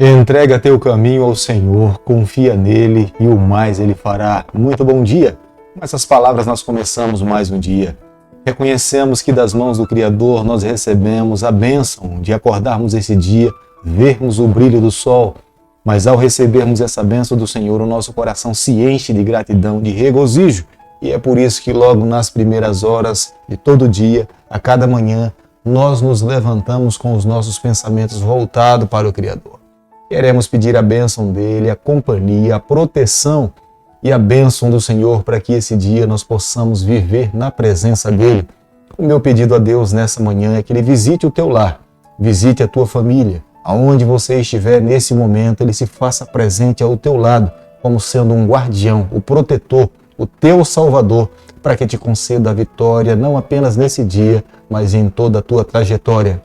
Entrega teu caminho ao Senhor, confia nele e o mais ele fará. Muito bom dia! Com essas palavras nós começamos mais um dia. Reconhecemos que das mãos do Criador nós recebemos a bênção de acordarmos esse dia, vermos o brilho do sol. Mas ao recebermos essa bênção do Senhor, o nosso coração se enche de gratidão, de regozijo. E é por isso que logo nas primeiras horas de todo dia, a cada manhã, nós nos levantamos com os nossos pensamentos voltados para o Criador. Queremos pedir a bênção dele, a companhia, a proteção e a bênção do Senhor para que esse dia nós possamos viver na presença dele. O meu pedido a Deus nessa manhã é que ele visite o teu lar, visite a tua família. Aonde você estiver nesse momento, ele se faça presente ao teu lado, como sendo um guardião, o protetor, o teu salvador, para que te conceda a vitória, não apenas nesse dia, mas em toda a tua trajetória.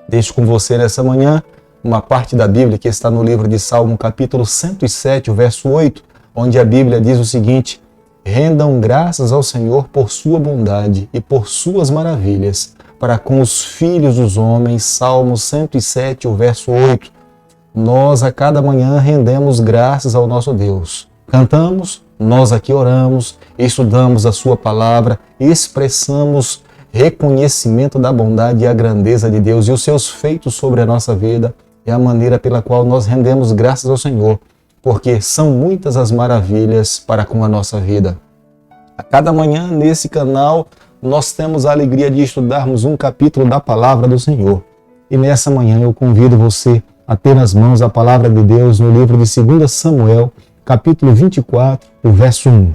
Deixo com você nessa manhã uma parte da Bíblia que está no livro de Salmo, capítulo 107, o verso 8, onde a Bíblia diz o seguinte: rendam graças ao Senhor por sua bondade e por suas maravilhas, para com os filhos dos homens. Salmo 107, o verso 8. Nós a cada manhã rendemos graças ao nosso Deus. Cantamos, nós aqui oramos, estudamos a sua palavra, expressamos reconhecimento da bondade e a grandeza de Deus e os seus feitos sobre a nossa vida. É a maneira pela qual nós rendemos graças ao Senhor, porque são muitas as maravilhas para com a nossa vida. A cada manhã nesse canal nós temos a alegria de estudarmos um capítulo da palavra do Senhor. E nessa manhã eu convido você a ter nas mãos a palavra de Deus no livro de 2 Samuel, capítulo 24, o verso 1.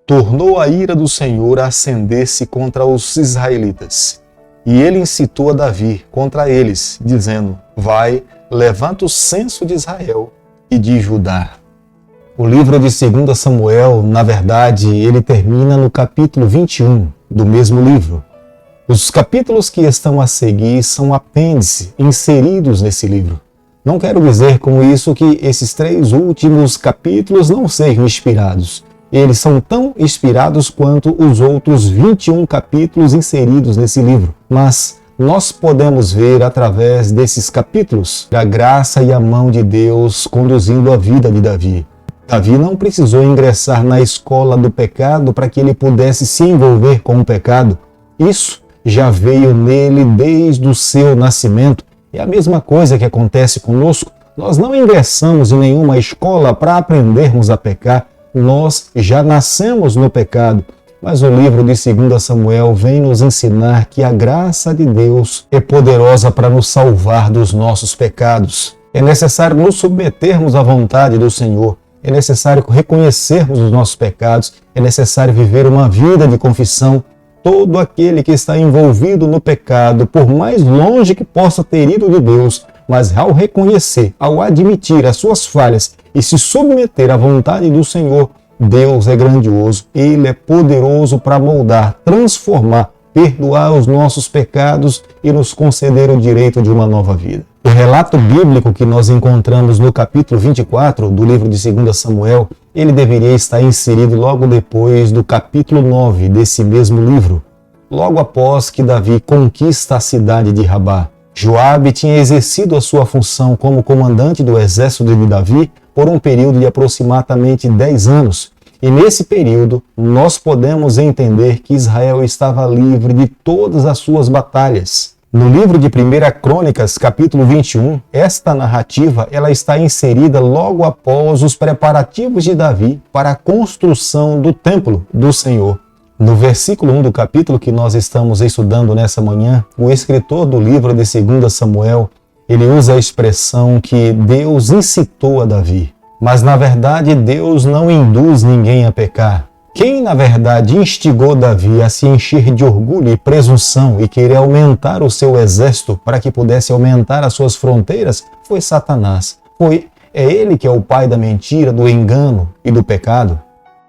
Tornou a ira do Senhor a acender-se contra os israelitas. E ele incitou a Davi contra eles, dizendo: vai, levanta o censo de Israel e de Judá. O livro de 2 Samuel, na verdade, ele termina no capítulo 21 do mesmo livro. Os capítulos que estão a seguir são apêndices inseridos nesse livro. Não quero dizer com isso que esses 3 últimos capítulos não sejam inspirados. Eles são tão inspirados quanto os outros 21 capítulos inseridos nesse livro. Mas nós podemos ver através desses capítulos a graça e a mão de Deus conduzindo a vida de Davi. Davi não precisou ingressar na escola do pecado para que ele pudesse se envolver com o pecado. Isso já veio nele desde o seu nascimento. É a mesma coisa que acontece conosco. Nós não ingressamos em nenhuma escola para aprendermos a pecar. Nós já nascemos no pecado. Mas o livro de 2 Samuel vem nos ensinar que a graça de Deus é poderosa para nos salvar dos nossos pecados. É necessário nos submetermos à vontade do Senhor. É necessário reconhecermos os nossos pecados. É necessário viver uma vida de confissão. Todo aquele que está envolvido no pecado, por mais longe que possa ter ido de Deus, mas ao reconhecer, ao admitir as suas falhas e se submeter à vontade do Senhor, Deus é grandioso, Ele é poderoso para moldar, transformar, perdoar os nossos pecados e nos conceder o direito de uma nova vida. O relato bíblico que nós encontramos no capítulo 24 do livro de 2 Samuel, ele deveria estar inserido logo depois do capítulo 9 desse mesmo livro, logo após que Davi conquista a cidade de Rabá. Joabe tinha exercido a sua função como comandante do exército de Davi por um período de aproximadamente 10 anos. E nesse período, nós podemos entender que Israel estava livre de todas as suas batalhas. No livro de 1 Crônicas, capítulo 21, esta narrativa ela está inserida logo após os preparativos de Davi para a construção do templo do Senhor. No versículo 1 do capítulo que nós estamos estudando nessa manhã, o escritor do livro de 2 Samuel, ele usa a expressão que Deus incitou a Davi. Mas, na verdade, Deus não induz ninguém a pecar. Quem, na verdade, instigou Davi a se encher de orgulho e presunção e querer aumentar o seu exército para que pudesse aumentar as suas fronteiras foi Satanás. É ele que é o pai da mentira, do engano e do pecado.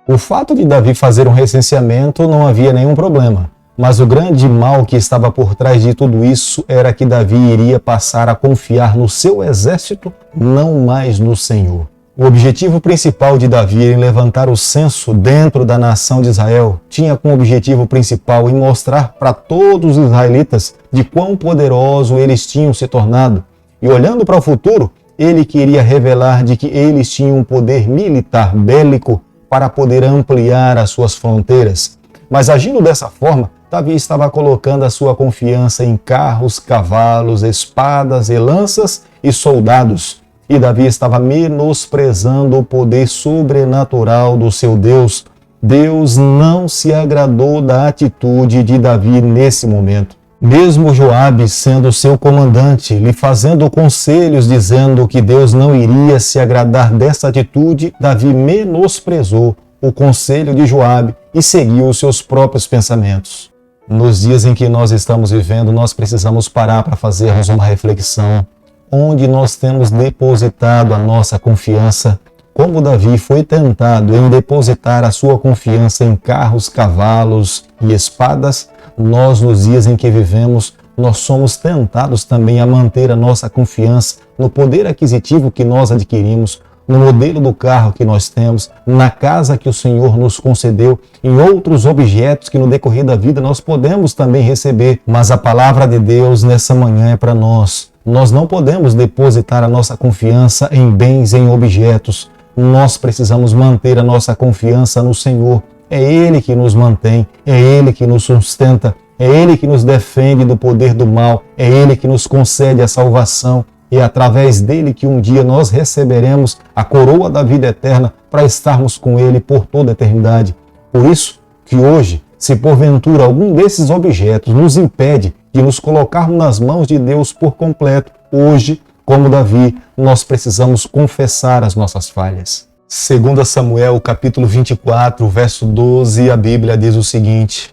O fato de Davi fazer um recenseamento não havia nenhum problema. Mas o grande mal que estava por trás de tudo isso era que Davi iria passar a confiar no seu exército, não mais no Senhor. O objetivo principal de Davi em levantar o censo dentro da nação de Israel tinha como objetivo principal em mostrar para todos os israelitas de quão poderoso eles tinham se tornado. E olhando para o futuro, ele queria revelar de que eles tinham um poder militar bélico para poder ampliar as suas fronteiras. Mas agindo dessa forma, Davi estava colocando a sua confiança em carros, cavalos, espadas e lanças e soldados. E Davi estava menosprezando o poder sobrenatural do seu Deus. Deus não se agradou da atitude de Davi nesse momento. Mesmo Joabe, sendo seu comandante, lhe fazendo conselhos dizendo que Deus não iria se agradar dessa atitude, Davi menosprezou o conselho de Joabe e seguiu os seus próprios pensamentos. Nos dias em que nós estamos vivendo, nós precisamos parar para fazermos uma reflexão. Onde nós temos depositado a nossa confiança? Como Davi foi tentado em depositar a sua confiança em carros, cavalos e espadas, nós, nos dias em que vivemos, nós somos tentados também a manter a nossa confiança no poder aquisitivo que nós adquirimos, no modelo do carro que nós temos, na casa que o Senhor nos concedeu, em outros objetos que no decorrer da vida nós podemos também receber. Mas a palavra de Deus nessa manhã é para nós. Nós não podemos depositar a nossa confiança em bens, em objetos. Nós precisamos manter a nossa confiança no Senhor. É Ele que nos mantém, é Ele que nos sustenta, é Ele que nos defende do poder do mal, é Ele que nos concede a salvação. E é através dele que um dia nós receberemos a coroa da vida eterna para estarmos com ele por toda a eternidade. Por isso que hoje, se porventura algum desses objetos nos impede de nos colocarmos nas mãos de Deus por completo, hoje, como Davi, nós precisamos confessar as nossas falhas. 2 Samuel, capítulo 24, verso 12, a Bíblia diz o seguinte: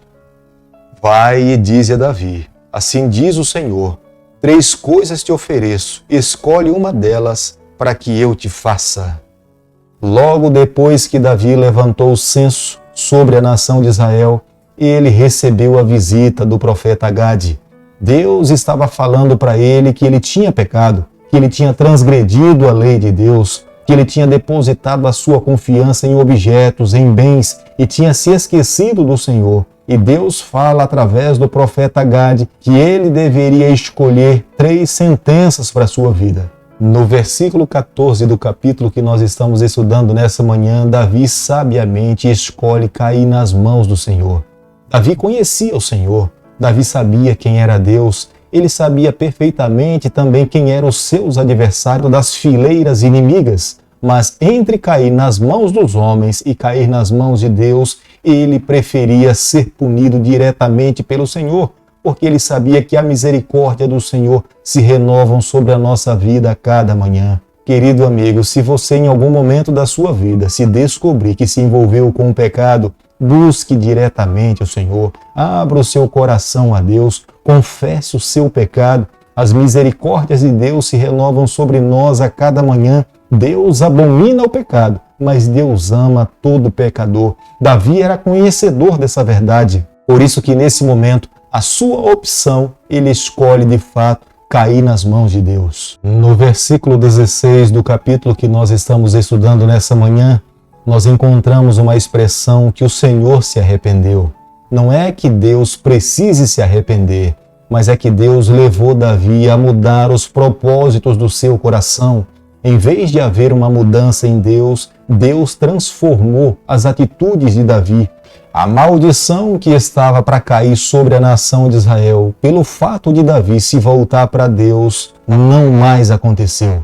Vai e dize a Davi, assim diz o Senhor, 3 coisas te ofereço, escolhe uma delas para que eu te faça. Logo depois que Davi levantou o censo sobre a nação de Israel, ele recebeu a visita do profeta Gade. Deus estava falando para ele que ele tinha pecado, que ele tinha transgredido a lei de Deus, que ele tinha depositado a sua confiança em objetos, em bens e tinha se esquecido do Senhor. E Deus fala através do profeta Gade que ele deveria escolher 3 sentenças para a sua vida. No versículo 14 do capítulo que nós estamos estudando nessa manhã, Davi sabiamente escolhe cair nas mãos do Senhor. Davi conhecia o Senhor, Davi sabia quem era Deus, ele sabia perfeitamente também quem eram os seus adversários das fileiras inimigas. Mas entre cair nas mãos dos homens e cair nas mãos de Deus, ele preferia ser punido diretamente pelo Senhor, porque ele sabia que a misericórdia do Senhor se renovam sobre a nossa vida a cada manhã. Querido amigo, se você em algum momento da sua vida se descobrir que se envolveu com o pecado, busque diretamente o Senhor, abra o seu coração a Deus, confesse o seu pecado. As misericórdias de Deus se renovam sobre nós a cada manhã. Deus abomina o pecado, mas Deus ama todo pecador. Davi era conhecedor dessa verdade. Por isso que nesse momento, a sua opção, ele escolhe de fato cair nas mãos de Deus. No versículo 16 do capítulo que nós estamos estudando nessa manhã, nós encontramos uma expressão que o Senhor se arrependeu. Não é que Deus precise se arrepender, mas é que Deus levou Davi a mudar os propósitos do seu coração. Em vez de haver uma mudança em Deus, Deus transformou as atitudes de Davi. A maldição que estava para cair sobre a nação de Israel, pelo fato de Davi se voltar para Deus, não mais aconteceu.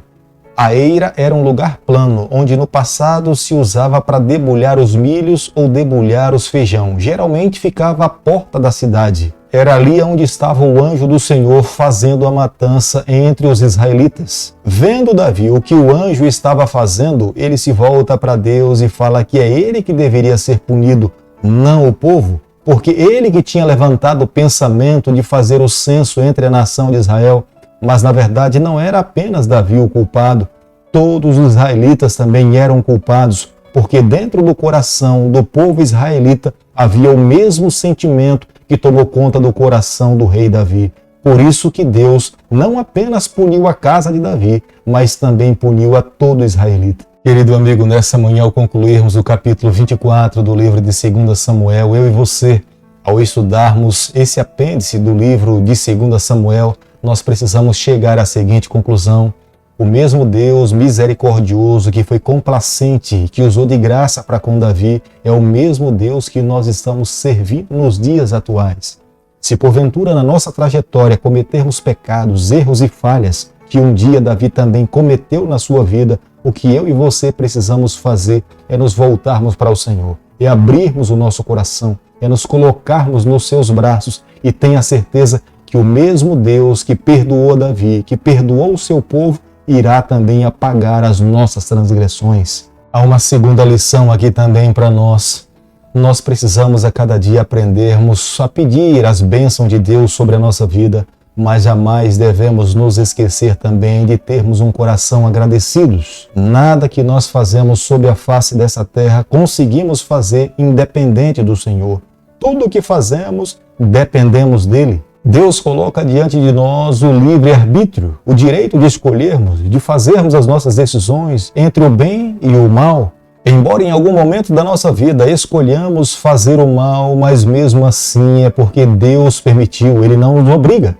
A eira era um lugar plano, onde no passado se usava para debulhar os milhos ou debulhar os feijão. Geralmente ficava à porta da cidade. Era ali onde estava o anjo do Senhor fazendo a matança entre os israelitas. Vendo Davi o que o anjo estava fazendo, ele se volta para Deus e fala que é ele que deveria ser punido, não o povo, porque ele que tinha levantado o pensamento de fazer o censo entre a nação de Israel. Mas na verdade não era apenas Davi o culpado, todos os israelitas também eram culpados, porque dentro do coração do povo israelita havia o mesmo sentimento que tomou conta do coração do rei Davi. Por isso que Deus não apenas puniu a casa de Davi, mas também puniu a todo israelita. Querido amigo, nessa manhã, ao concluirmos o capítulo 24 do livro de 2 Samuel, eu e você, ao estudarmos esse apêndice do livro de 2 Samuel, nós precisamos chegar à seguinte conclusão: o mesmo Deus misericordioso que foi complacente, que usou de graça para com Davi, é o mesmo Deus que nós estamos servindo nos dias atuais. Se porventura na nossa trajetória cometermos pecados, erros e falhas, que um dia Davi também cometeu na sua vida, o que eu e você precisamos fazer é nos voltarmos para o Senhor, é abrirmos o nosso coração, é nos colocarmos nos seus braços e tenha certeza que o mesmo Deus que perdoou Davi, que perdoou o seu povo, irá também apagar as nossas transgressões. Há uma segunda lição aqui também para nós. Nós precisamos a cada dia aprendermos a pedir as bênçãos de Deus sobre a nossa vida, mas jamais devemos nos esquecer também de termos um coração agradecidos. Nada que nós fazemos sob a face dessa terra conseguimos fazer independente do Senhor. Tudo o que fazemos, dependemos dele. Deus coloca diante de nós o livre-arbítrio, o direito de escolhermos, de fazermos as nossas decisões entre o bem e o mal. Embora em algum momento da nossa vida escolhamos fazer o mal, mas mesmo assim é porque Deus permitiu, Ele não nos obriga.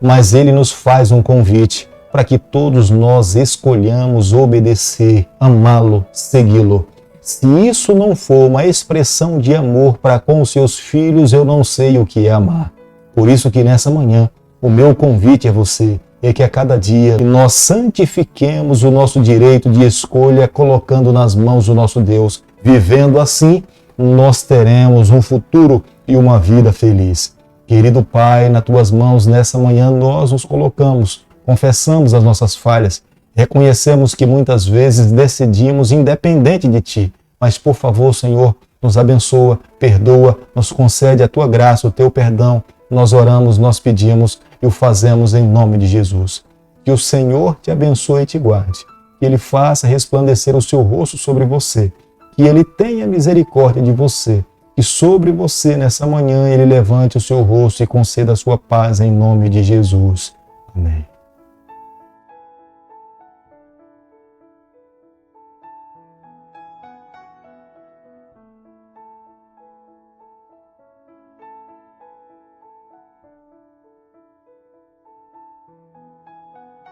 Mas Ele nos faz um convite para que todos nós escolhamos obedecer, amá-lo, segui-lo. Se isso não for uma expressão de amor para com os seus filhos, eu não sei o que é amar. Por isso que nessa manhã, o meu convite a você é que a cada dia nós santifiquemos o nosso direito de escolha, colocando nas mãos do nosso Deus. Vivendo assim, nós teremos um futuro e uma vida feliz. Querido Pai, nas Tuas mãos nessa manhã nós nos colocamos, confessamos as nossas falhas, reconhecemos que muitas vezes decidimos independente de Ti, mas por favor, Senhor, nos abençoa, perdoa, nos concede a Tua graça, o Teu perdão. Nós oramos, nós pedimos e o fazemos em nome de Jesus. Que o Senhor te abençoe e te guarde, que Ele faça resplandecer o seu rosto sobre você, que Ele tenha misericórdia de você, que sobre você nessa manhã Ele levante o seu rosto e conceda a sua paz em nome de Jesus. Amém.